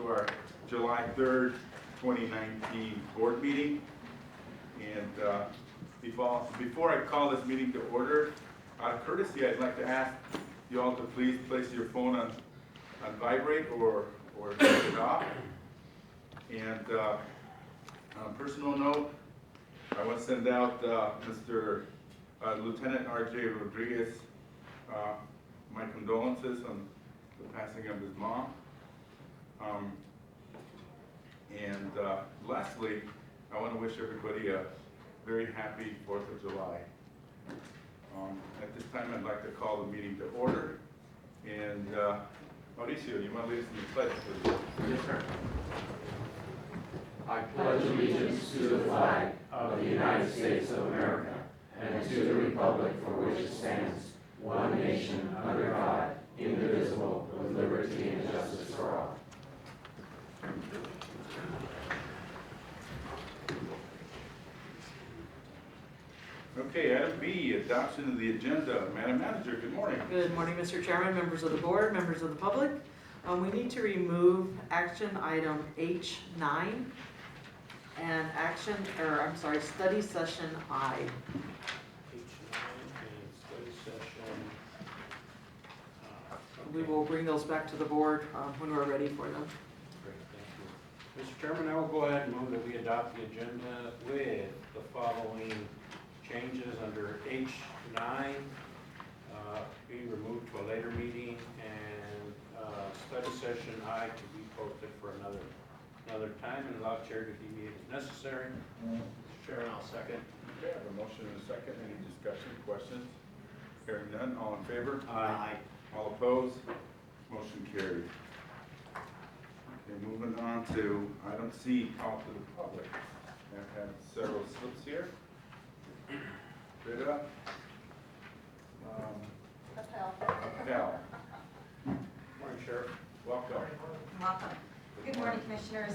to our July 3rd, 2019 board meeting. And before I call this meeting to order, out of courtesy, I'd like to ask you all to please place your phone on vibrate or turn it off. And on a personal note, I want to send out Mr. Lieutenant R.J. Rodriguez my condolences on the passing of his mom. Lastly, I want to wish everybody a very happy 4th of July. At this time, I'd like to call the meeting to order. And Mauricio, you want to lead us in the pledge, please? Yes, sir. I pledge allegiance to the flag of the United States of America and to the republic for which it stands, one nation, under God, indivisible, with liberty and justice for all. Okay, item B, adoption of the agenda. Madam Manager, good morning. Good morning, Mr. Chairman, members of the board, members of the public. We need to remove action item H9 and study session I. H9 and study session. We will bring those back to the board when we're ready for them. Great, thank you. Mr. Chairman, I will go ahead and move that we adopt the agenda with the following changes under H9 being removed to a later meeting, and study session I to be posted for another time and allow chair to deviate as necessary. Mr. Chairman, I'll second. Okay, I have a motion and a second. Any discussion, questions? Hearing none, all in favor? Aye. All opposed? Motion carried. Okay, moving on to item C, call to the public. I have several slips here. Rita. Appel. Morning, Sheriff. Welcome. Welcome. Good morning, Commissioners.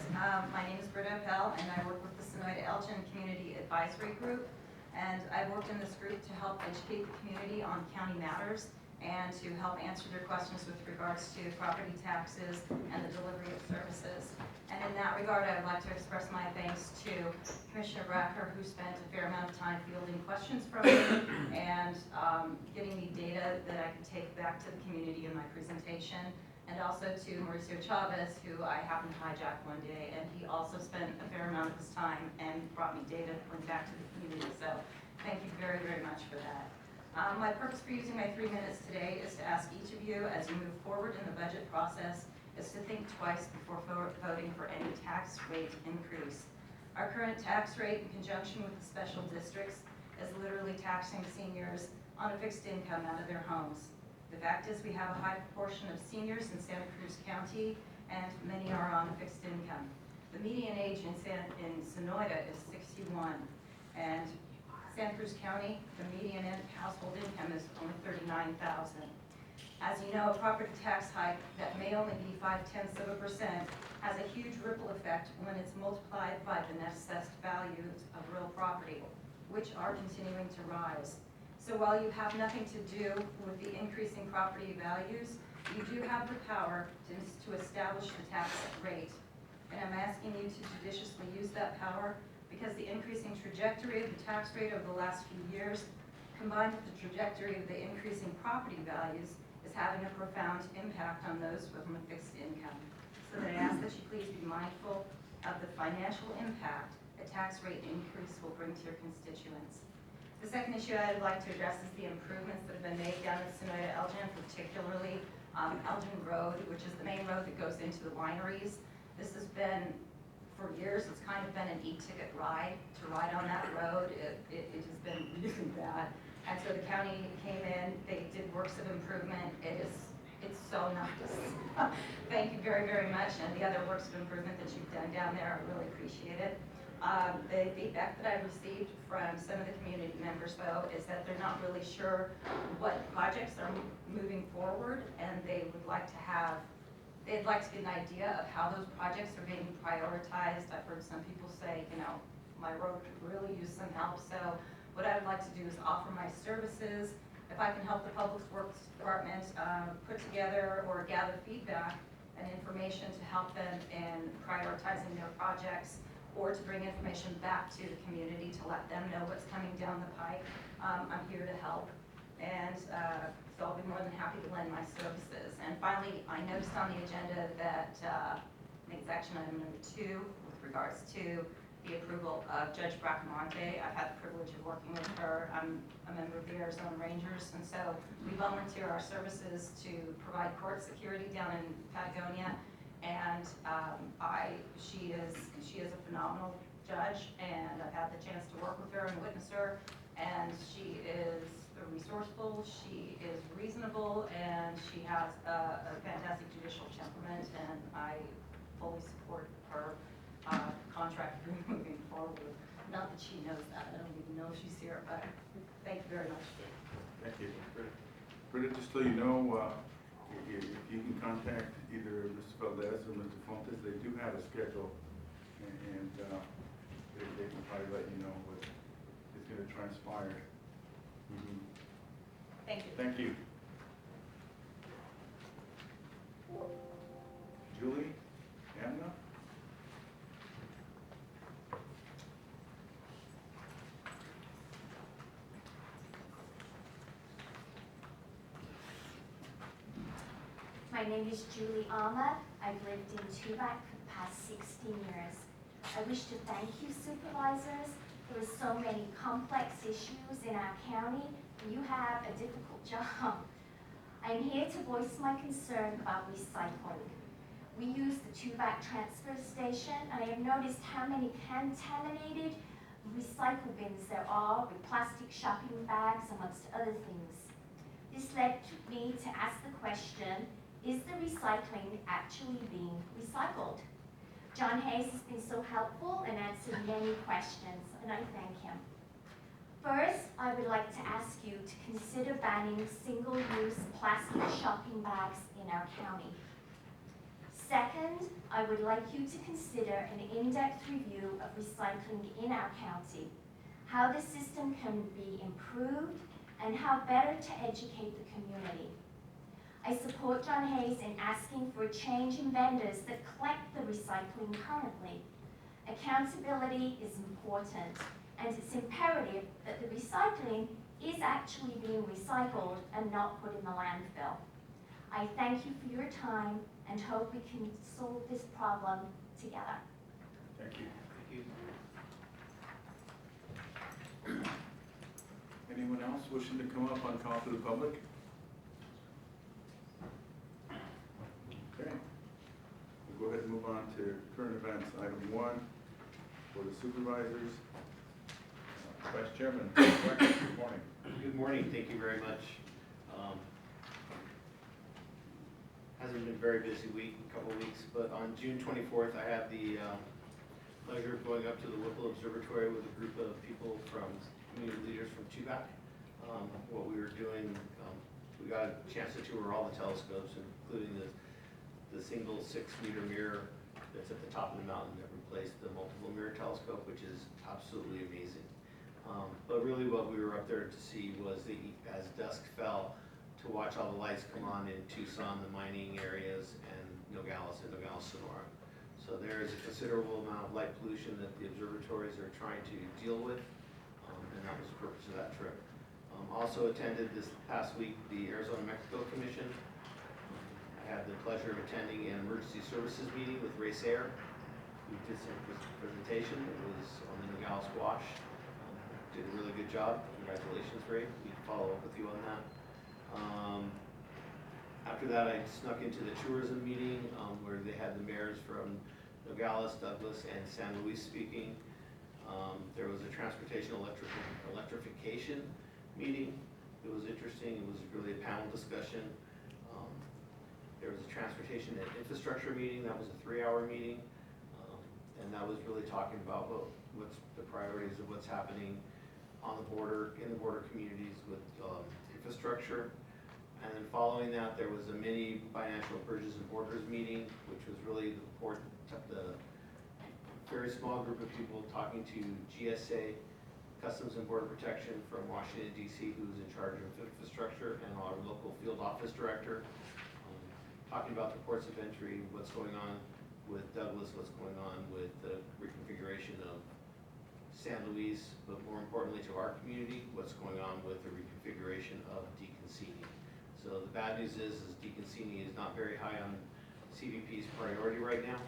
My name is Britta Appel, and I work with the Sonoyta Elgin Community Advisory Group. And I've worked in this group to help educate the community on county matters and to help answer their questions with regards to property taxes and the delivery of services. And in that regard, I would like to express my thanks to Commissioner Bracker, who spent a fair amount of time fielding questions from me and getting me data that I could take back to the community in my presentation. And also to Mauricio Chavez, who I happened to hijack one day, and he also spent a fair amount of his time and brought me data to bring back to the community. So thank you very, very much for that. My purpose for using my 3 minutes today is to ask each of you, as you move forward in the budget process, is to think twice before voting for any tax rate increase. Our current tax rate, in conjunction with the special districts, is literally taxing seniors on a fixed income out of their homes. The fact is we have a high proportion of seniors in Santa Cruz County, and many are on fixed income. The median age in Sonoyta is 61, and Santa Cruz County, the median household income is only $39,000. As you know, a property tax hike that may only be 0.5% has a huge ripple effect when it's multiplied by the net assessed values of real property, which are continuing to rise. So while you have nothing to do with the increasing property values, you do have the power to establish the tax rate. And I'm asking you to judiciously use that power, because the increasing trajectory of the tax rate over the last few years, combined with the trajectory of the increasing property values, is having a profound impact on those with a fixed income. So that I ask that you please be mindful of the financial impact a tax rate increase will bring to your constituents. The second issue I'd like to address is the improvements that have been made down at Sonoyta Elgin, particularly Elgin Road, which is the main road that goes into the wineries. This has been, for years, it's kind of been an e-ticket ride to ride on that road. It has been really bad. And so the county came in, they did works of improvement. It's so nice. Thank you very, very much. And the other works of improvement that you've done down there, I really appreciate it. The feedback that I've received from some of the community members, though, is that they're not really sure what projects are moving forward, and they'd like to get an idea of how those projects are being prioritized. I've heard some people say, you know, my road could really use some help. So what I would like to do is offer my services. If I can help the Public Works Department put together or gather feedback and information to help them in prioritizing their projects, or to bring information back to the community to let them know what's coming down the pike. I'm here to help, and so I'll be more than happy to lend my services. And finally, I noticed on the agenda that, I think it's action item number 2, with regards to the approval of Judge Bracamonte. I've had the privilege of working with her. I'm a member of the Arizona Rangers, and so we volunteer our services to provide court security down in Patagonia. And she is a phenomenal judge, and I've had the chance to work with her and witness her. And she is resourceful, she is reasonable, and she has a fantastic judicial temperament, and I fully support her contract moving forward. Not that she knows that, I don't even know if she's here, but thank you very much. Thank you. Britta, just so you know, if you can contact either Mr. Valdez or Mr. Fontes, they do have a schedule, and they can probably let you know what is going to transpire. Thank you. Thank you. Julie, Anna? My name is Julie Ahmed. I've lived in Tubac for the past 16 years. I wish to thank you, supervisors. There are so many complex issues in our county, and you have a difficult job. I'm here to voice my concern about recycling. We use the Tubac transfer station, and I have noticed how many contaminated recycle bins there are with plastic shopping bags, amongst other things. This led me to ask the question, is the recycling actually being recycled? John Hayes has been so helpful and answered many questions, and I thank him. First, I would like to ask you to consider banning single-use plastic shopping bags in our county. Second, I would like you to consider an in-depth review of recycling in our county, how the system can be improved, and how better to educate the community. I support John Hayes in asking for a change in vendors that collect the recycling currently. Accountability is important, and it's imperative that the recycling is actually being recycled and not put in the landfill. I thank you for your time and hope we can solve this problem together. Thank you. Thank you. Anyone else wishing to come up on call to the public? Okay. We'll go ahead and move on to current events. Item 1 for the supervisors. Vice Chairman, good morning. Good morning, thank you very much. Hasn't been a very busy week, a couple of weeks, but on June 24th, I had the pleasure of going up to the Whipple Observatory with a group of people from community leaders from Tubac. What we were doing, we got a chance to tour all the telescopes, including the single 6-meter mirror that's at the top of the mountain that replaced the multiple mirror telescope, which is absolutely amazing. But really what we were up there to see was, as dusk fell, to watch all the lights come on in Tucson, the mining areas, and Nogales and Nogales, Sonora. So there is a considerable amount of light pollution that the observatories are trying to deal with, and that was the purpose of that trip. Also attended this past week the Arizona-Mexico Commission. I had the pleasure of attending an emergency services meeting with Ray Sayre, who did some presentation. It was on the Nogales Wash. Did a really good job. Congratulations, Ray. We can follow up with you on that. After that, I snuck into the tourism meeting where they had the mayors from Nogales, Douglas, and San Luis speaking. There was a transportation electrification meeting. It was interesting. It was really a panel discussion. There was a transportation and infrastructure meeting. That was a 3-hour meeting. And that was really talking about what's the priorities of what's happening on the border, in the border communities with infrastructure. And then following that, there was a mini financial bridges and borders meeting, which was really the very small group of people talking to GSA, Customs and Border Protection from Washington, D.C., who's in charge of infrastructure, and our local field office director, talking about the ports of entry, what's going on with Douglas, what's going on with the reconfiguration of San Luis, but more importantly to our community, what's going on with the reconfiguration of DeConcini. So the bad news is DeConcini is not very high on CVP's priority right now.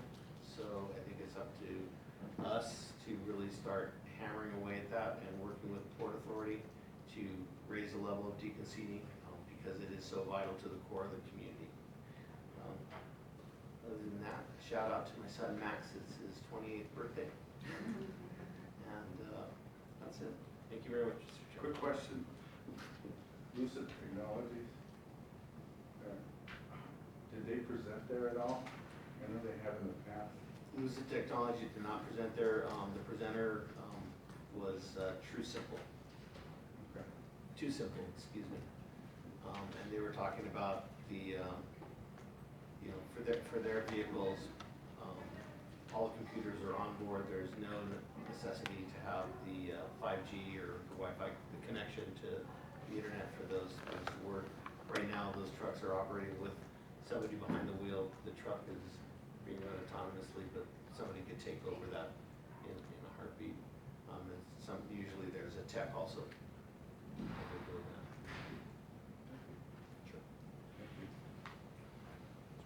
So I think it's up to us to really start hammering away at that and working with the Port Authority to raise the level of DeConcini because it is so vital to the core of the community. Other than that, shout out to my son Max, it's his 28th birthday. And that's it. Thank you very much, Mr. Chairman. Quick question. Lucid Technologies, did they present there at all? I know they have in the past. Lucid Technology did not present there. The presenter was True Simple. Okay. Too Simple, excuse me. And they were talking about the, for their vehicles, all the computers are on board. There's no necessity to have the 5G or the Wi-Fi connection to the internet for those to work. Right now, those trucks are operating with somebody behind the wheel. The truck is being run autonomously, but somebody could take over that in a heartbeat. Usually there's a tech also.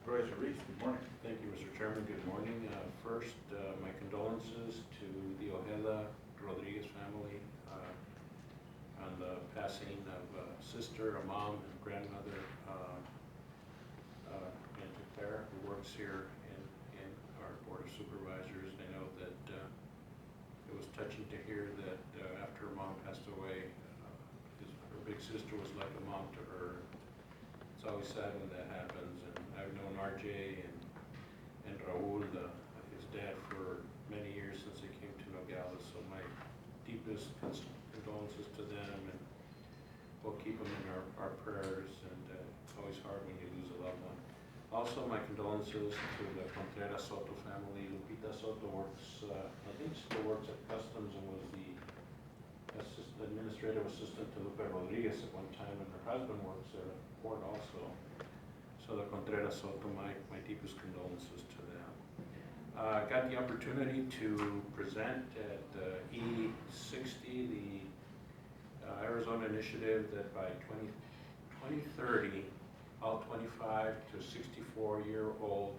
Supervisor Reese, good morning. Thank you, Mr. Chairman. Good morning. First, my condolences to the Ojeda Rodriguez family on the passing of a sister, a mom, and grandmother, Aunt Claire, who works here in our Board of Supervisors. I know that it was touching to hear that after her mom passed away, her big sister was like a mom to her. It's always sad when that happens, and I've known RJ and Raul, his dad, for many years since they came to Nogales, so my deepest condolences to them, and we'll keep them in our prayers, and it's always hard when you lose a loved one. Also, my condolences to the Contreras Soto family. Lupita Soto works, I think still works at Customs and was the administrative assistant to Lupe Rodriguez at one time, and her husband works at a port also. So the Contreras Soto, my deepest condolences to them. I got the opportunity to present at E60, the Arizona initiative that by 2030, all 25 to 64-year-old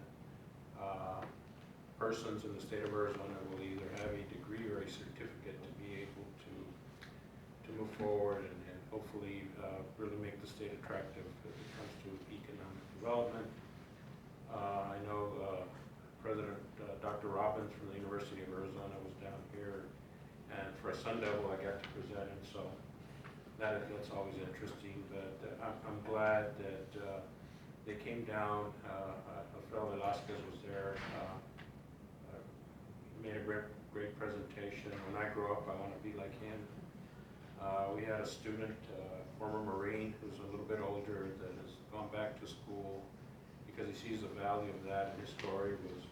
persons in the state of Arizona will either have a degree or a certificate to be able to move forward and hopefully really make the state attractive as it comes to economic development. I know President Dr. Robbins from the University of Arizona was down here, and for a Sun Devil I got to present him, so that's always interesting. But I'm glad that they came down. Alfredo Velasquez was there. Made a great presentation. When I grow up, I want to be like him. We had a student, former Marine, who's a little bit older, that has gone back to school because he sees the value of that, and his story was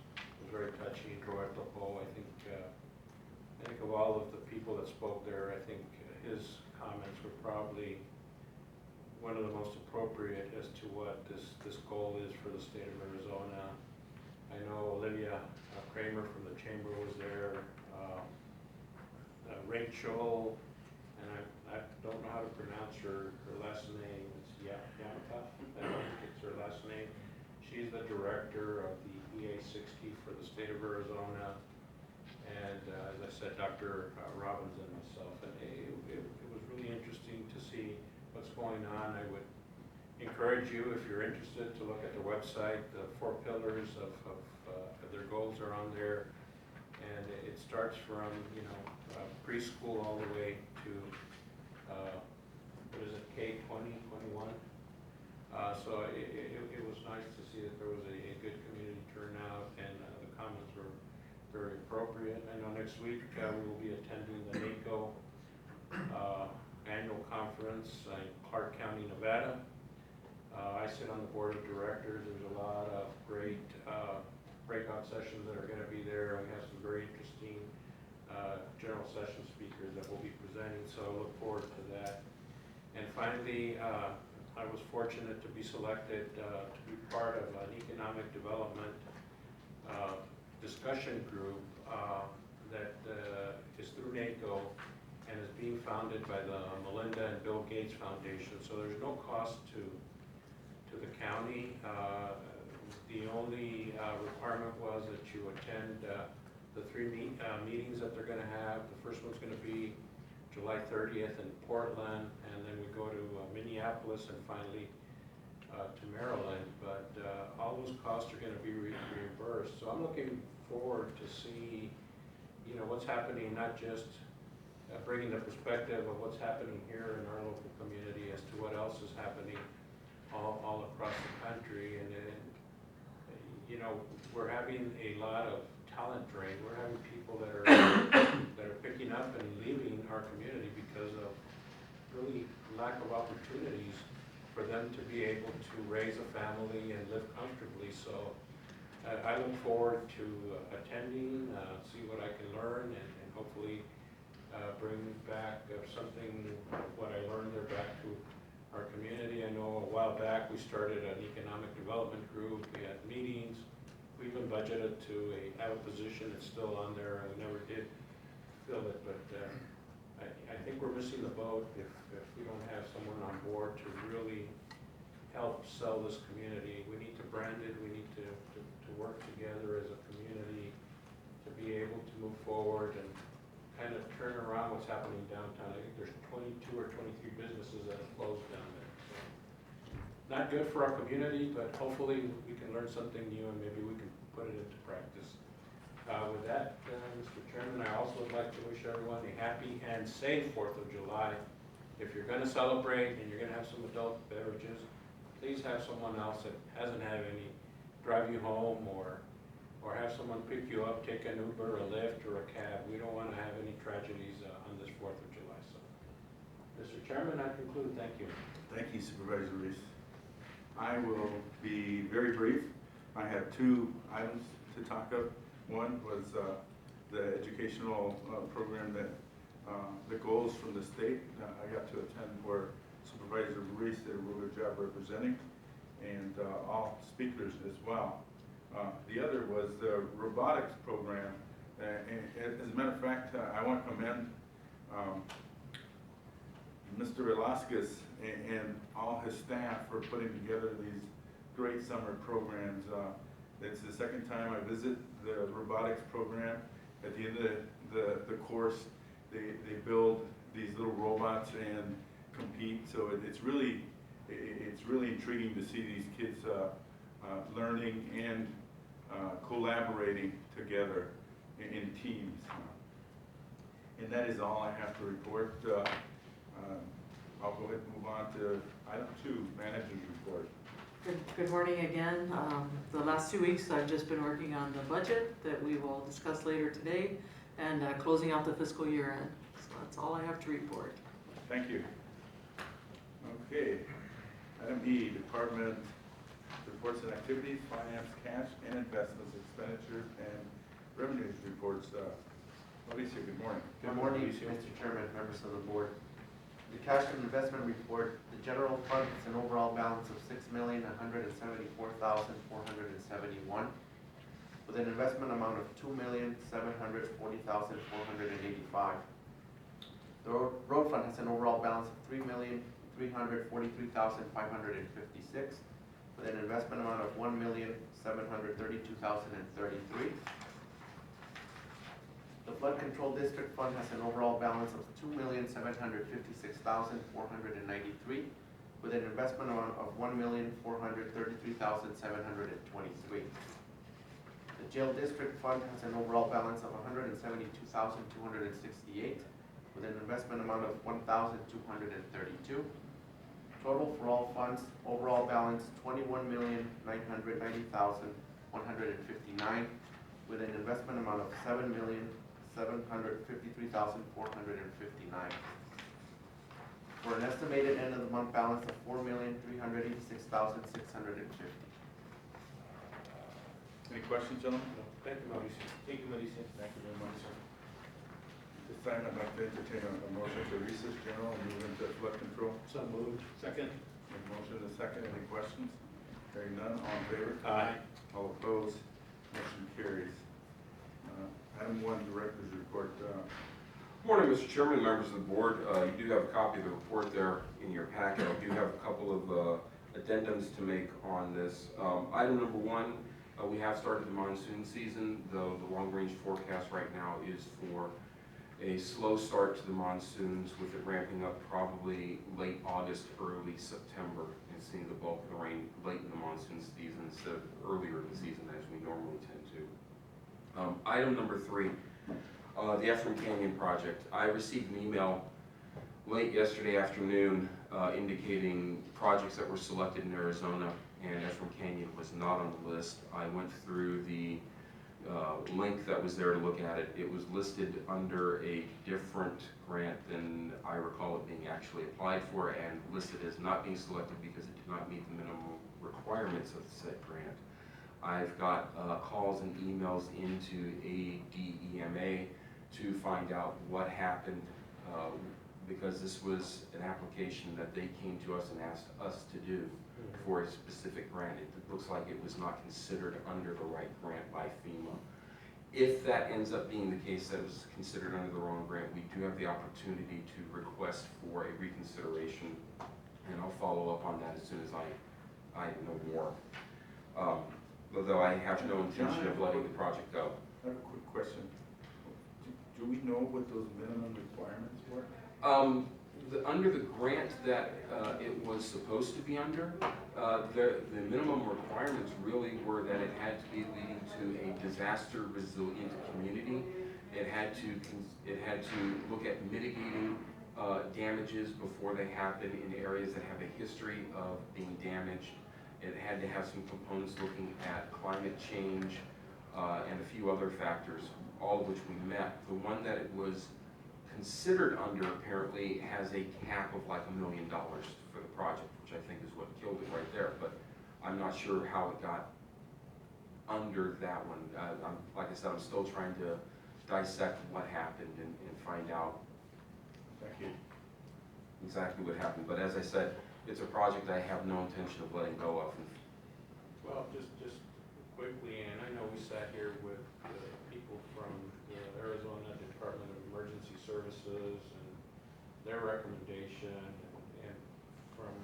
very touching. Roberto Poe, I think of all of the people that spoke there, I think his comments were probably one of the most appropriate as to what this goal is for the state of Arizona. I know Olivia Kramer from the chamber was there, Rachel, and I don't know how to pronounce her last name. It's Yamaka, I think it's her last name. She's the director of the EA60 for the state of Arizona. And as I said, Dr. Robbins and myself, and it was really interesting to see what's going on. I would encourage you, if you're interested, to look at their website. The 4 pillars of their goals are on there, and it starts from preschool all the way to what is it, K-20, 21. So it was nice to see that there was a good community turnout, and the comments were very appropriate. I know next week we will be attending the NACO annual conference in Clark County, Nevada. I sit on the board of directors. There's a lot of great breakout sessions that are going to be there. We have some very interesting general session speakers that will be presenting, so I look forward to that. And finally, I was fortunate to be selected to be part of an economic development discussion group that is through NACO and is being founded by the Melinda and Bill Gates Foundation. So there's no cost to the county. The only requirement was that you attend the three meetings that they're gonna have. The first one's gonna be July 30th in Portland, and then we go to Minneapolis and finally to Maryland. But all those costs are gonna be reimbursed. So I'm looking forward to see, you know, what's happening, not just bringing the perspective of what's happening here in our local community as to what else is happening all across the country. And then, you know, we're having a lot of talent drain. We're having people that are picking up and leaving our community because of really lack of opportunities for them to be able to raise a family and live comfortably. So I look forward to attending, see what I can learn, and hopefully bring back something, what I learned there, back to our community. I know a while back we started an economic development group. We had meetings. We even budgeted to have a position that's still on there. We never did fill it, but I think we're missing the boat if we don't have someone on board to really help sell this community. We need to brand it. We need to work together as a community to be able to move forward and kind of turn around what's happening downtown. I think there's 22 or 23 businesses that have closed down there. So not good for our community, but hopefully we can learn something new and maybe we can put it into practice. With that, Mr. Chairman, I also would like to wish everyone a happy and safe 4th of July. If you're going to celebrate and you're going to have some adult beverages, please have someone else that hasn't had any drive you home or have someone pick you up, take an Uber, a Lyft, or a cab. We don't want to have any tragedies on this 4th of July. So, Mr. Chairman, I conclude. Thank you. Thank you, Supervisor Reese. I will be very brief. I have two items to talk of. One was the educational program that the goals from the state. I got to attend where Supervisor Reese did a really good job representing, and all speakers as well. The other was the robotics program. And as a matter of fact, I want to commend Mr. Velasquez and all his staff for putting together these great summer programs. It's the second time I visit the robotics program. At the end of the course, they build these little robots and compete. So it's really intriguing to see these kids learning and collaborating together in teams. And that is all I have to report. I'll go ahead and move on to item 2, manager's report. Good morning again. The last 2 weeks I've just been working on the budget that we will discuss later today and closing out the fiscal year end. So that's all I have to report. Thank you. Okay. Item E, department reports and activities, finance, cash and investments, expenditures and revenues reports. Mauricio, good morning. Good morning, Mr. Chairman, members of the board. The cash and investment report, the general fund has an overall balance of $6,174,471 with an investment amount of $2,740,485. The road fund has an overall balance of $3,343,556 with an investment amount of $1,732,033. The flood control district fund has an overall balance of $2,756,493 with an investment amount of $1,433,723. The jail district fund has an overall balance of $172,268 with an investment amount of $1,232. Total for all funds, overall balance $21,990,159 with an investment amount of $7,753,459. For an estimated end of the month balance of $4,386,650. Any questions, gentlemen? Thank you, Mauricio. Thank you, Mauricio. Thank you very much, sir. This time I'd like to entertain a motion to recess general and move into flood control. So moved. Second. Motion and a second, any questions? Hearing none, all in favor? Aye. All opposed, motion carries. Item 1, Director's Report. Morning, Mr. Chairman, members of the board. You do have a copy of the report there in your packet. I do have a couple of addendums to make on this. Item number 1, we have started the monsoon season, though the long-range forecast right now is for a slow start to the monsoons, with it ramping up probably late August, early September, and seeing the bulk of the rain late in the monsoon season instead of earlier in the season as we normally tend to. Item number 3, the Ephraim Canyon project. I received an email late yesterday afternoon indicating projects that were selected in Arizona, and Ephraim Canyon was not on the list. I went through the link that was there to look at it. It was listed under a different grant than I recall it being actually applied for, and listed as not being selected because it did not meet the minimum requirements of the said grant. I've got calls and emails into ADEMA to find out what happened, because this was an application that they came to us and asked us to do for a specific grant. It looks like it was not considered under the right grant by FEMA. If that ends up being the case, that it was considered under the wrong grant, we do have the opportunity to request for a reconsideration, and I'll follow up on that as soon as I know more. Although I have no intention of letting the project go. I have a quick question. Do we know what those minimum requirements were? Under the grant that it was supposed to be under, the minimum requirements really were that it had to be leading to a disaster resilient community. It had to look at mitigating damages before they happen in areas that have a history of being damaged. It had to have some components looking at climate change and a few other factors, all of which we met. The one that it was considered under apparently has a cap of like $1 million for the project, which I think is what killed it right there. But I'm not sure how it got under that one. Like I said, I'm still trying to dissect what happened and find out Thank you. exactly what happened. But as I said, it's a project I have no intention of letting go of. Well, just quickly, and I know we sat here with people from the Arizona Department of Emergency Services and their recommendation, and from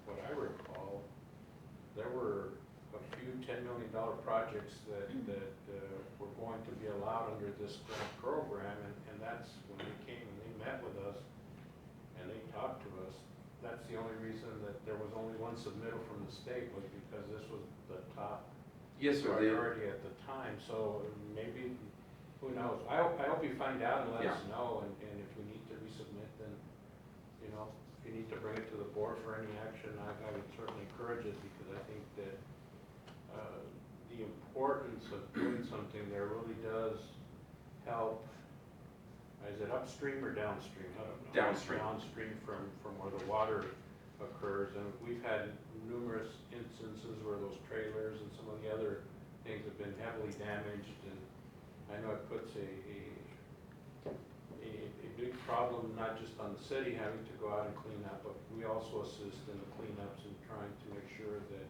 what I recall, there were a few $10 million projects that were going to be allowed under this grant program, and that's when they came and they met with us and they talked to us. That's the only reason that there was only one submittal from the state, was because this was the top Yes, sir. priority at the time. So maybe, who knows? I hope you find out and let us know, and if we need to resubmit, then, you know, if you need to bring it to the board for any action, I would certainly encourage it, because I think that the importance of doing something there really does help. Is it upstream or downstream? I don't know. Downstream. Downstream from where the water occurs, and we've had numerous instances where those trailers and some of the other things have been heavily damaged, and I know it puts a big problem, not just on the city having to go out and clean up, but we also assist in the cleanups and trying to make sure that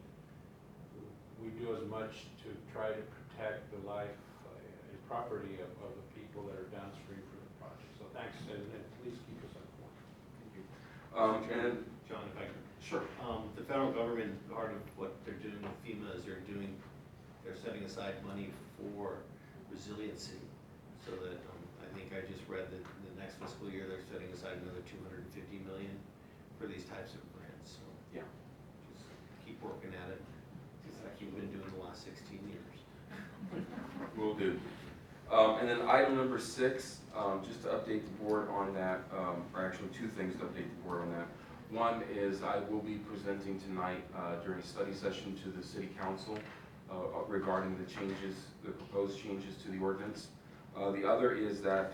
we do as much to try to protect the life and property of the people that are downstream from the project. So thanks, and please keep us informed. And John, if I could. sure. The federal government, part of what they're doing with FEMA is they're setting aside money for resiliency. So that, I think I just read that in the next fiscal year, they're setting aside another $250 million for these types of grants. So Yeah. just keep working at it, just like you've been doing the last 16 years. Will do. And then item number 6, just to update the board on that, or actually 2 things to update the board on that. One is I will be presenting tonight during a study session to the City Council regarding the proposed changes to the ordinance. The other is that,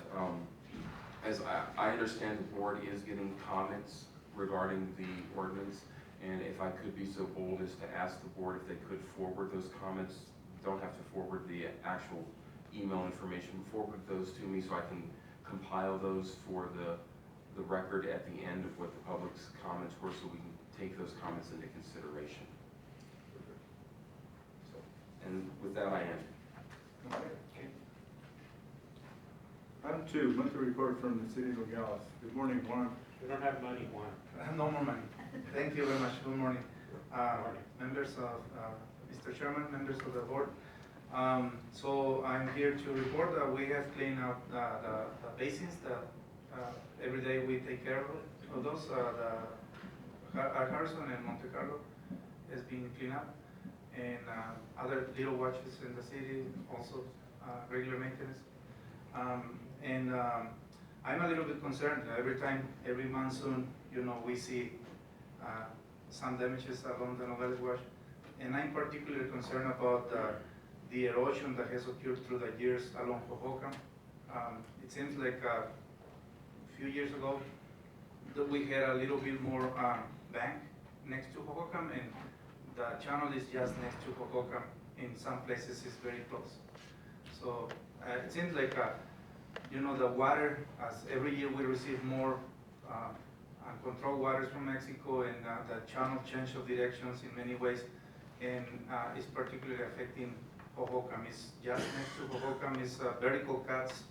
as I understand, the board is getting comments regarding the ordinance, and if I could be so bold as to ask the board if they could forward those comments, don't have to forward the actual email information, forward those to me so I can compile those for the record at the end of what the public's comments were, so we can take those comments into consideration. So, and with that, I end. Okay. Item 2, monthly report from the city of Nogales. Good morning, Juan. We don't have money, Juan. No more money. Thank you very much. Good morning. Morning. Members of, Mr. Chairman, members of the board. So I'm here to report that we have cleaned out the basins that every day we take care of those. Harrison and Monte Carlo has been cleaned up. And other little watches in the city, also regular maintenance. I'm a little bit concerned every monsoon, we see some damages along the Nogales Wash. And I'm particularly concerned about the erosion that has occurred through the years along Hohokam. It seems like a few years ago that we had a little bit more bank next to Hohokam, and the channel is just next to Hohokam. In some places it's very close. So it seems like the water, as every year we receive more uncontrolled waters from Mexico, and the channel change of directions in many ways, and it's particularly affecting Hohokam. It's just next to Hohokam is vertical cuts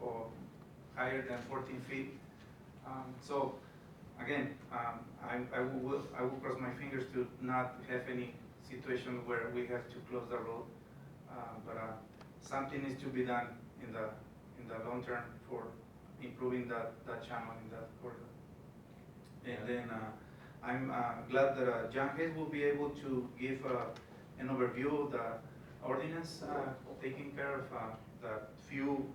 or higher than 14 feet. So again, I will cross my fingers to not have any situation where we have to close the road, but something needs to be done in the long term for improving that channel in that corridor. And then I'm glad that John Hayes will be able to give an overview of the ordinance, taking care of the few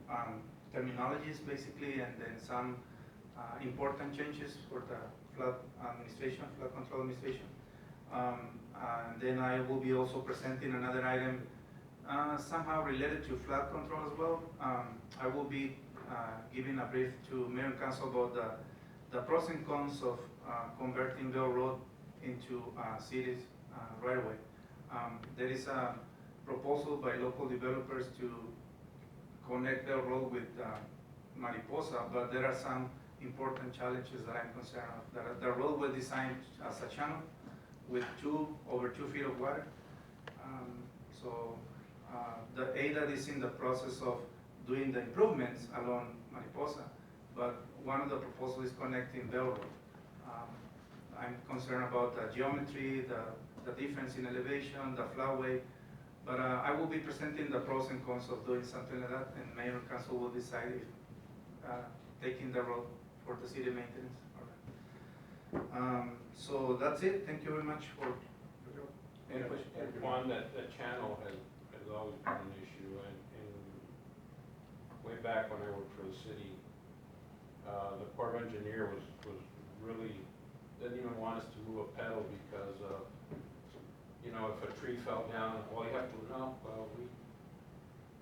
terminologies basically, and then some important changes for the flood control administration. And then I will be also presenting another item somehow related to flood control as well. I will be giving a brief to Mayor and Council about the pros and cons of converting Bell Road into cities right away. There is a proposal by local developers to connect Bell Road with Mariposa, but there are some important challenges that I'm concerned of. The road was designed as a channel with over 2 feet of water. The ADA is in the process of doing the improvements along Mariposa, but one of the proposals is connecting Bell Road. I'm concerned about the geometry, the difference in elevation, the flowway, but I will be presenting the pros and cons of doing something like that, and Mayor and Council will decide if taking the road for the city maintenance. So that's it. Thank you very much for your And question. Juan, that channel has always been an issue, and way back when I worked for the city, the Corps of Engineer was really, didn't even want us to move a pedal because, if a tree fell down, well, you have to, no, well,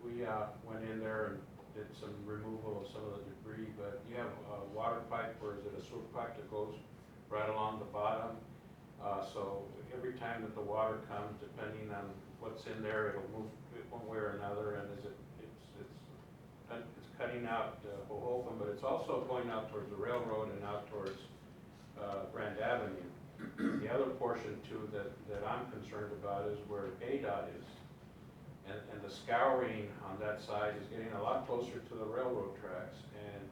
we went in there and did some removal of some of the debris, but you have a water pipe, or is it a sewer pipe that goes right along the bottom? So every time that the water comes, depending on what's in there, it'll move one way or another, and it's cutting out Hohokam, but it's also going out towards the railroad and out towards Grand Avenue. The other portion too that I'm concerned about is where ADOT is, and the scouring on that side is getting a lot closer to the railroad tracks. And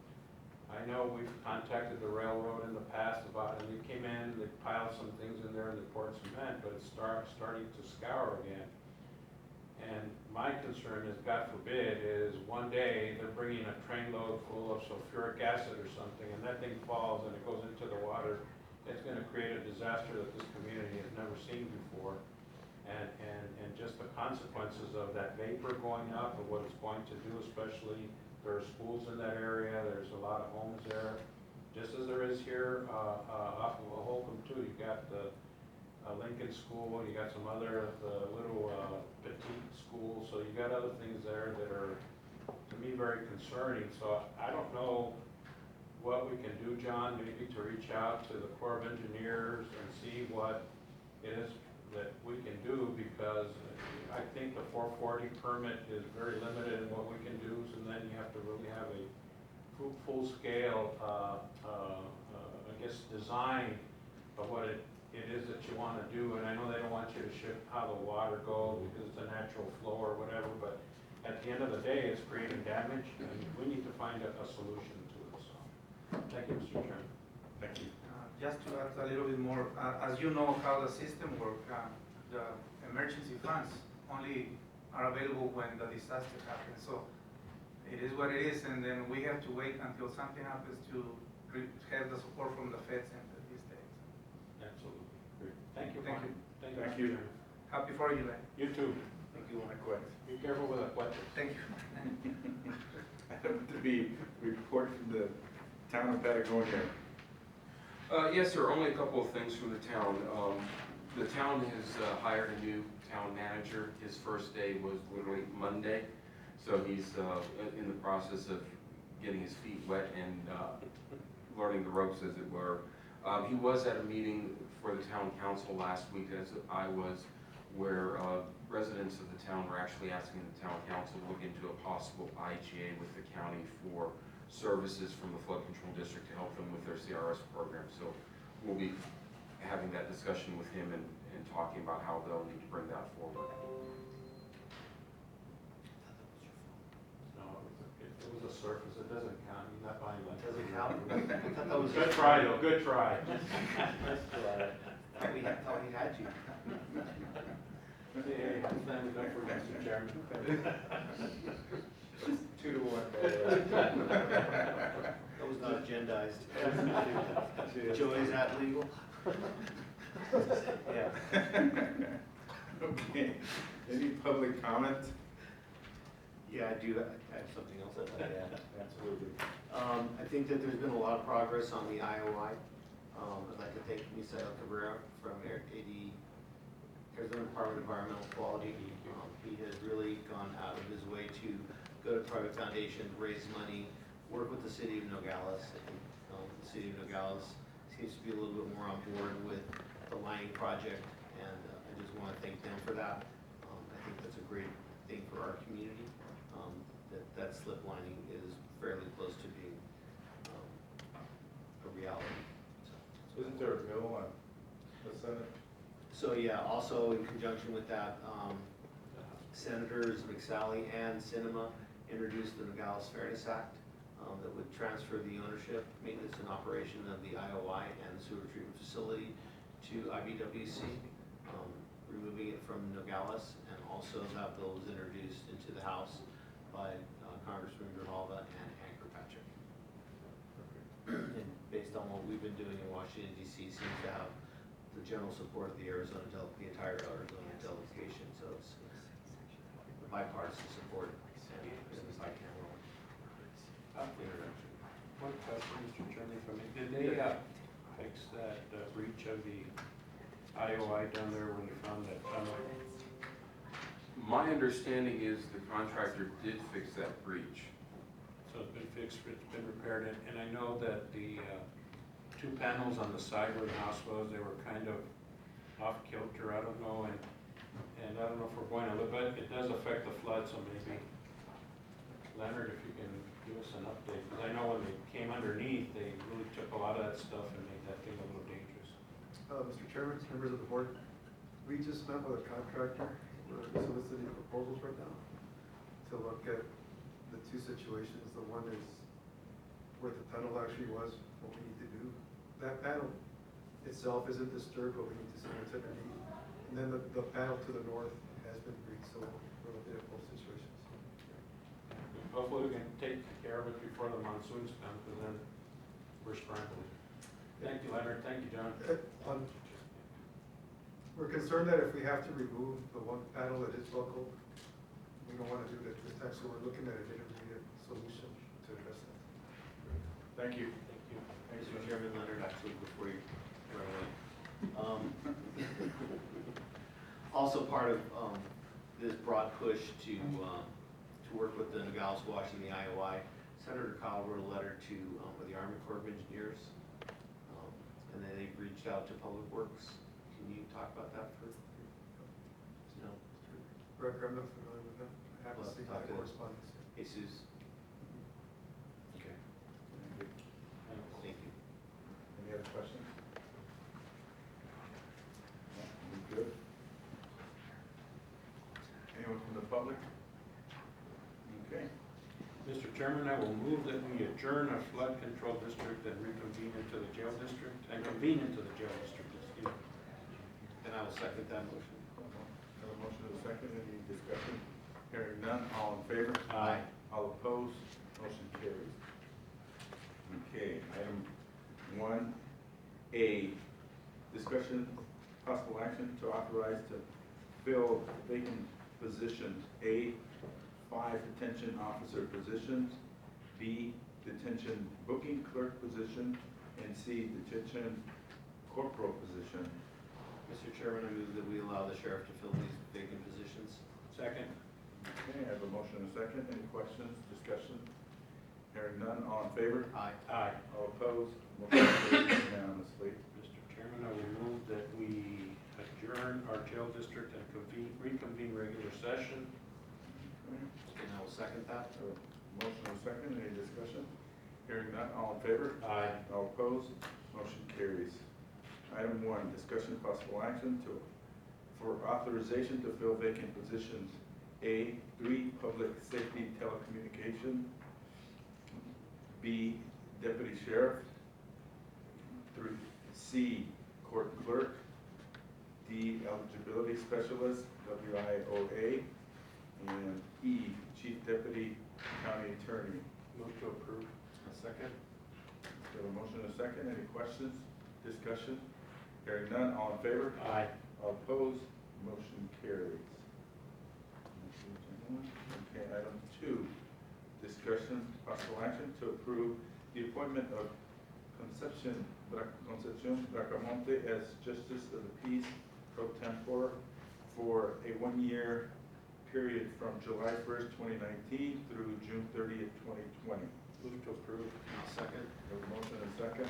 I know we've contacted the railroad in the past about it, and they came in, they piled some things in there and they poured cement, but it's starting to scour again. And my concern is, God forbid, is one day they're bringing a trainload full of sulfuric acid or something, and that thing falls and it goes into the water. It's going to create a disaster that this community has never seen before. And just the consequences of that vapor going up and what it's going to do, especially there are schools in that area, there's a lot of homes there, just as there is here off of Holcomb too. You got the Lincoln School, you got some other little petite schools, so you got other things there that are, to me, very concerning. So I don't know what we can do, John, maybe to reach out to the Corps of Engineers and see what it is that we can do, because I think the 440 permit is very limited in what we can do, and then you have to really have a full-scale, I guess, design of what it it is that you wanna do, and I know they don't want you to shift how the water goes because it's a natural flow or whatever, but at the end of the day, it's creating damage, and we need to find a solution to it, so. Thank you, Mr. Chairman. Thank you. Just to add a little bit more, as you know how the system works, the emergency funds only are available when the disaster happens. So it is what it is, and then we have to wait until something happens to have the support from the feds and these days. Absolutely. Great. Thank you. Thank Juan. you. Thank Thank you. you. Mr. Chairman. Happy 4th of July. You too. Thank you. Likewise. Be careful with the questions. Thank you. I have to be report from the town of Patagonia. Yes, sir, only a couple of things from the town. The town has hired a new town manager. His first day was literally Monday, so he's in the process of getting his feet wet and learning the ropes, as it were. He was at a meeting for the town council last week, as I was, where residents of the town were actually asking the town council to look into a possible IGA with the county for services from the flood control district to help them with their CRS program. So we'll be having that discussion with him and talking about how they'll need to bring that forward. No, it was a surface, it doesn't count, you're not buying that. Doesn't count? I thought that was. Good try though, good try. Thought we had you. Hey, I'm standing up for you, Mr. Chairman. 2-1. That was not agendized. Joey, is that legal? Yeah. Okay, any public comment? Yeah, I do. I have something else I'd like to add. Absolutely. I think that there's been a lot of progress on the IOI. I'd like to thank Misael Cabrera from Arizona Department of Environmental Quality. He has really gone out of his way to go to private foundation, raise money, work with the city of Nogales. And, the city of Nogales seems to be a little bit more on board with the lining project, and I just want to thank them for that. I think that's a great thing for our community. That slip lining is fairly close to being a reality. Isn't there a bill on the Senate? So yeah, also in conjunction with that, Senators McSally and Sinema introduced the Nogales Fairness Act that would transfer the ownership, maintenance, and operation of the IOI and the sewer treatment facility to IBWC, removing it from Nogales, and also that bill was introduced into the House by Congressman Grijalva and Hank Kirkpatrick. And based on what we've been doing in Washington DC, seems to have the general support of the entire Arizona delegation, so it's bipartisan support and bicameral introduction. One question, Mr. Chairman, from me. Did they fix that breach of the IOI down there when you found that tunnel? My understanding is the contractor did fix that breach. So it's been fixed, it's been repaired, and I know that the two panels on the side where the house was, they were kind of off kilter, I don't know, and I don't know if we're going to, but it does affect the flood, so maybe, Leonard, if you can give us an update, because I know when they came underneath, they really took a lot of that stuff and made that thing a little dangerous. Mr. Chairman, members of the board, we just met with a contractor. We're soliciting proposals right now to look at the two situations. The one is where the tunnel actually was, what we need to do. That panel itself isn't disturbed, but we need to see what's underneath. And then the panel to the north has been breached, so we're looking at both situations. Hopefully we can take care of it before the monsoons come, because then we're scrambling. Thank you, Leonard, thank you, John. We're concerned that if we have to remove the one panel that is buckled, we don't want to do that this time, so we're looking at an intermediate solution to address that. Thank you. Thank you. Mr. Chairman, Leonard, actually, before you run away. Also part of this broad push to work with the Nogales Wash and the IOI, Senator Kyle wrote a letter to the Army Corps of Engineers, and then they've reached out to Public Works. Can you talk about that for? No. I'm not familiar with that. I haven't seen Talk that to correspondence. Jesus. Okay. Thank you. Any other questions? Mr. Chairman, I will move that we adjourn our flood control district and reconvene into the jail district, and convene into the jail district, excuse me. And I will second that motion. Have a motion and a second, any discussion? Hearing none, all in favor? Aye. All opposed, motion carries. Okay, item 1A, discussion, possible action to authorize to fill vacant positions. A, 5 detention officer positions, B, detention booking clerk position, and C, detention corporal position. Mr. Chairman, I move that we allow the sheriff to fill these vacant positions. Second. Okay, I have a motion and a second. Any questions, discussion? Hearing none, all in favor? Aye. Aye. All opposed? Motion carries unanimously. Mr. Chairman, I will move that we adjourn our jail district and reconvene regular session. Okay, And I will second that. I have a motion and a second. Any discussion? Hearing none, all in favor? Aye. All opposed? Motion carries. Item 1, discussion possible action for authorization to fill vacant positions. A, 3, public safety telecommunication. B, deputy sheriff. 3, C, court clerk. D, eligibility specialist, WIOA. And E, chief deputy county attorney. Move to approve. A second. We have a motion and a second. Any questions, discussion? Hearing none, all in favor? Aye. All opposed? Motion carries. Okay, item 2, discussion, possible action to approve the appointment of Concepcion Bracamonte as Justice of the Peace pro tempore for a 1-year period from July 1st, 2019 through June 30th, 2020. Move to approve. I'll second. We have a motion and a second.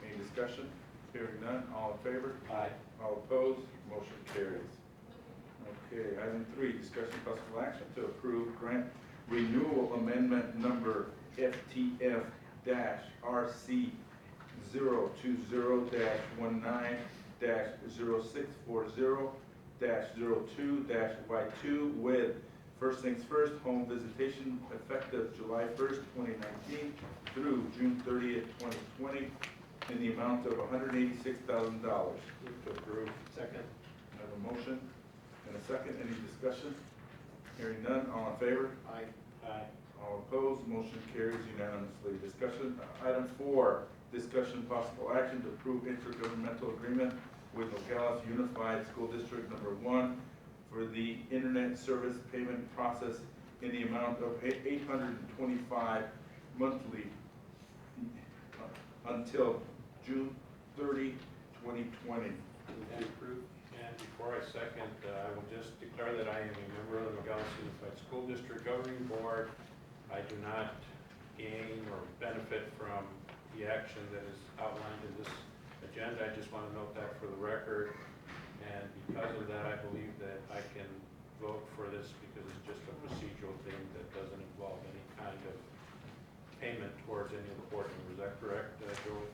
Any discussion? Hearing none, all in favor? Aye. All opposed? Motion carries. Okay, item 3, discussion possible action to approve grant renewal amendment number FTF-RC 020-19-0640-02-Y2 with first things first, home visitation effective July 1st, 2019 through June 30th, 2020 in the amount of $186,000. Move to approve. Second. I have a motion and a second. Any discussion? Hearing none, all in favor? Aye. Aye. All opposed, motion carries unanimously. Discussion, item 4, discussion possible action to approve intergovernmental agreement with Nogales Unified School District Number 1 for the internet service payment process in the amount of $825 monthly until June 30, 2020. Move to approve. And before I second, I will just declare that I am a member of the Nogales Unified School District Governing Board. I do not gain or benefit from the action that is outlined in this agenda. I just want to note that for the record. And because of that, I believe that I can vote for this because it's just a procedural thing that doesn't involve any kind of payment towards any of the board members. Is that correct, Joey?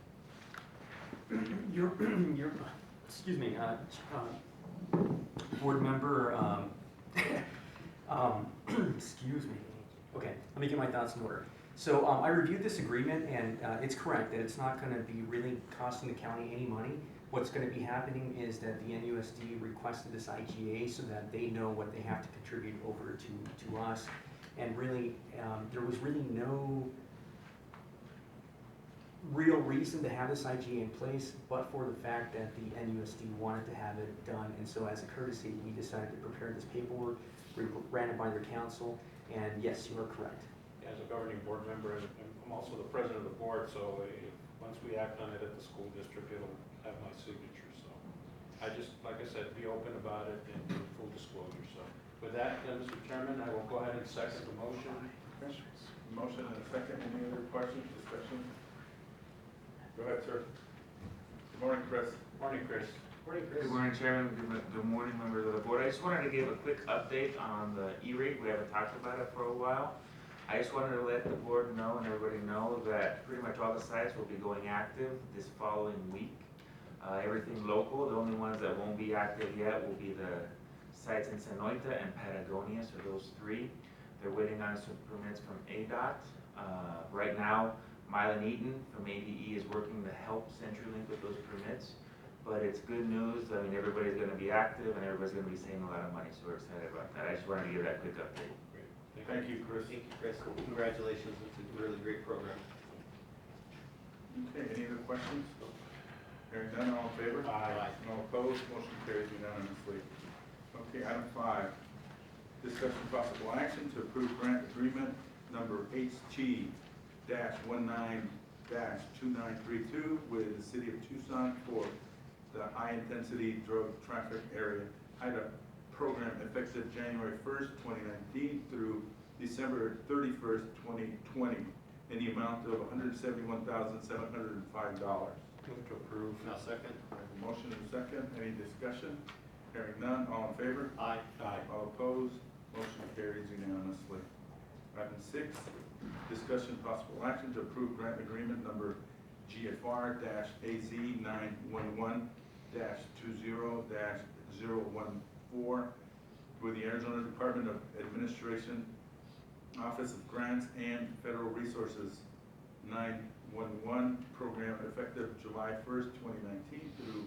Your, excuse me, board member, excuse me. Okay, let me get my thoughts in order. So I reviewed this agreement and it's correct that it's not gonna be really costing the county any money. What's gonna be happening is that the NUSD requested this IGA so that they know what they have to contribute over to us. And really, there was really no real reason to have this IGA in place, but for the fact that the NUSD wanted to have it done. And so as a courtesy, we decided to prepare this paperwork, we ran it by their council, and yes, you are correct. As a governing board member, and I'm also the president of the board, so once we act on it at the school district, it'll have my signature, so. I just, like I said, be open about it and do full disclosure, so. With that, Mr. Chairman, I will go ahead and second the motion. Okay. Motion and a second. Any other questions, discussion? Go ahead, sir. Good morning, Chris. Morning, Chris. Morning, Chris. Good morning, Chairman. Good morning, members of the board. I just wanted to give a quick update on the E-rate. We haven't talked about it for a while. I just wanted to let the board know and everybody know that pretty much all the sites will be going active this following week. Everything local. The only ones that won't be active yet will be the sites in Sanoita and Patagonia, so those 3. They're waiting on some permits from ADOT. Right now, Mylan Eaton from ADE is working to help CenturyLink with those permits. But it's good news. I mean, everybody's gonna be active and everybody's gonna be saving a lot of money, so we're excited about that. I just wanted to give that quick update. Thank you, Chris. Thank you, Chris. Congratulations, it's a really great program. Okay, any other questions? Hearing none, all in favor? Aye. No opposed, motion carries unanimously. Okay, item 5, discussion possible action to approve grant agreement number HG-19-2932 with the City of Tucson for the high-intensity drug traffic area HIDA program effective January 1st, 2019 through December 31st, 2020 in the amount of $171,705. Move to approve. Now second. I have a motion and a second. Any discussion? Hearing none, all in favor? Aye. Aye. All opposed? Motion carries unanimously. Item 6, discussion possible action to approve grant agreement number GFR-AZ911-20-014 with the Arizona Department of Administration, Office of Grants and Federal Resources 911 program effective July 1st, 2019 through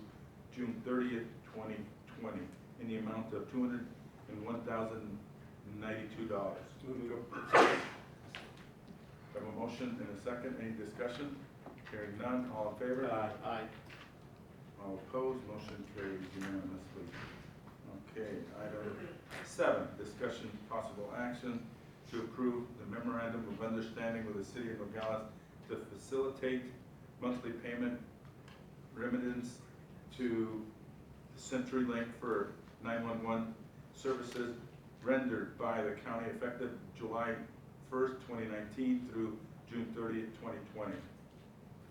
June 30th, 2020 in the amount of $201,092. Move to approve. I have a motion and a second. Any discussion? Hearing none. All in favor? Aye. Aye. All opposed? Motion carries unanimously. Okay, item 7, discussion possible action to approve the memorandum of understanding with the City of Nogales to facilitate monthly payment remittance to CenturyLink for 911 services rendered by the county effective July 1st, 2019 through June 30th, 2020.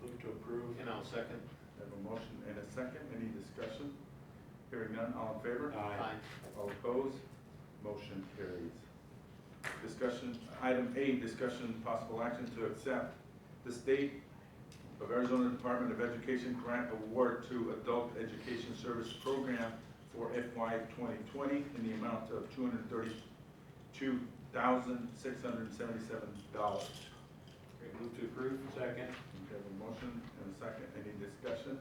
Move to approve. And I'll second. I have a motion and a second. Any discussion? Hearing none, all in favor? Aye. All opposed? Motion carries. Discussion, item 8, discussion possible action to accept the State of Arizona Department of Education grant award to Adult Education Service Program for FY 2020 in the amount of $232,677. Move to approve. Second. We have a motion and a second. Any discussion?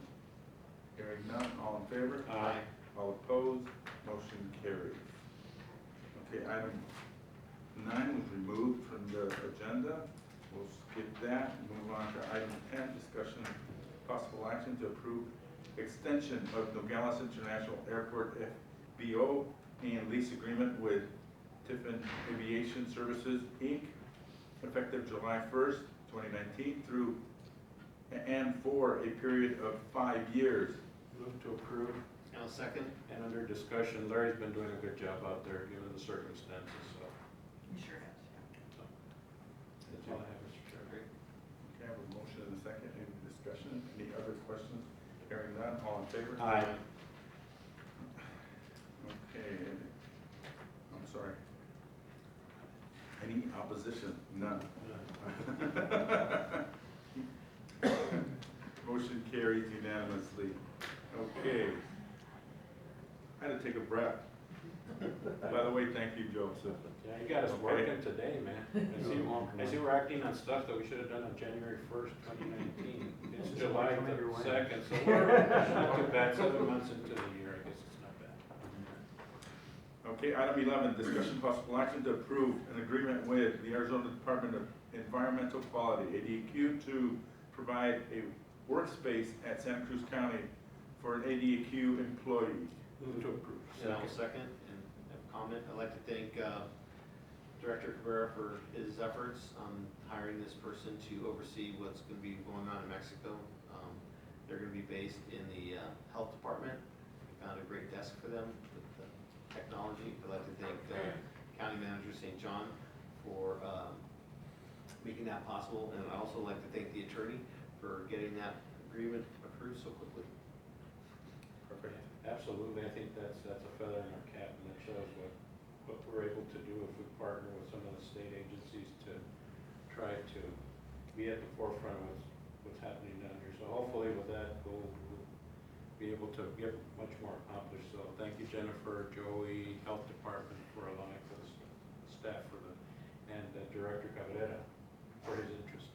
Hearing none, all in favor? Aye. All opposed? Motion carries. Okay, item 9 was removed from the agenda. We'll skip that and move on to item 10, discussion possible action to approve extension of Nogales International Airport FBO and lease agreement with Tiffin Aviation Services, Inc., effective July 1st, 2019 through and for a period of 5 years. Move to approve. And I'll second. And under discussion, Larry's been doing a good job out there, given the circumstances, so. You sure has, That's all I have, Mr. Chairman. Okay, I have a motion and a second. Any discussion? Any other questions? Hearing none, all in favor? Aye. Okay, I'm sorry. Any opposition? None. Motion carries unanimously. Okay. I had to take a breath. By the way, thank you, Joseph. Yeah, you got us Okay. working today, man. I see we're acting on stuff that we should have done on January 1st, 2019. It's July the 2nd, so we're not too bad, 7 months into the year, I guess it's not bad. Okay, item 11, discussion possible action to approve an agreement with the Arizona Department of Environmental Quality, ADEQ, to provide a workspace at Santa Cruz County for an ADEQ employee. Move to approve. And I'll second and have a comment. I'd like to thank Director Cabrera for his efforts on hiring this person to oversee what's going to be going on in Mexico. They're going to be based in the health department. We found a great desk for them with the technology. I'd like to thank County Manager St. John for making that possible. And I'd also like to thank the attorney for getting that agreement approved so quickly. Perfect. Absolutely, I think that's a feather in our cap, and it shows what we're able to do if we partner with some of the state agencies to try to be at the forefront of what's happening down here. So hopefully with that, we'll be able to get much more accomplished. So thank you, Jennifer, Joey, Health Department for allowing us, staff for the and Director Cabrera for his interest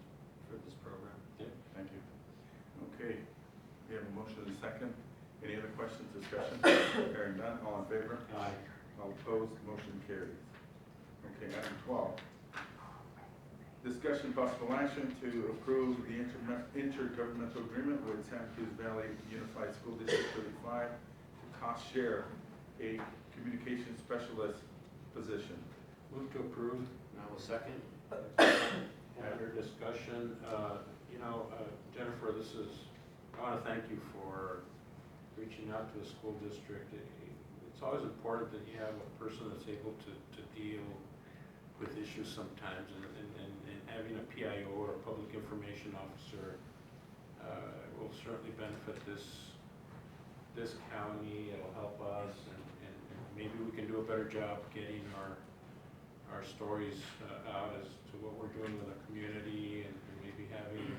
for this program. Thank you. Okay, we have a motion and a second. Any other questions, discussion? Hearing none, all in favor? Aye. All opposed, motion carries. Okay, item 12. Discussion possible action to approve the intergovernmental agreement with Santa Cruz Valley Unified School District 35 to cost share a communication specialist position. Move to approve. And I will second. Under discussion, Jennifer, I want to thank you for reaching out to the school district. It's always important that you have a person that's able to deal with issues sometimes, and having a PIO or a public information officer will certainly benefit this county. It'll help us, and maybe we can do a better job getting our stories out as to what we're doing with the community, and maybe having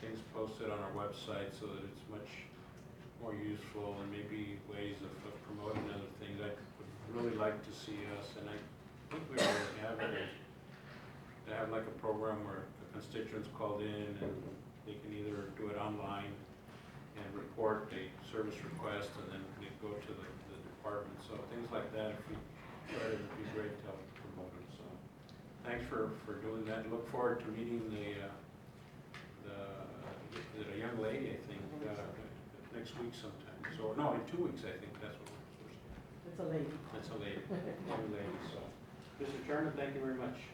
things posted on our website so that it's much more useful, and maybe ways of promoting other things. I would really like to see us, and I think we already have it, to have like a program where the constituents called in and they can either do it online and report a service request, and then they go to the department. So things like that, if we try to, it'd be great to help promote it. So thanks for doing that. Look forward to meeting is it a young lady, I think, next week sometime. So, no, in 2 weeks, I think that's what we're supposed to do. It's a lady. That's a lady, young lady, so. Mr. Chairman, thank you very much.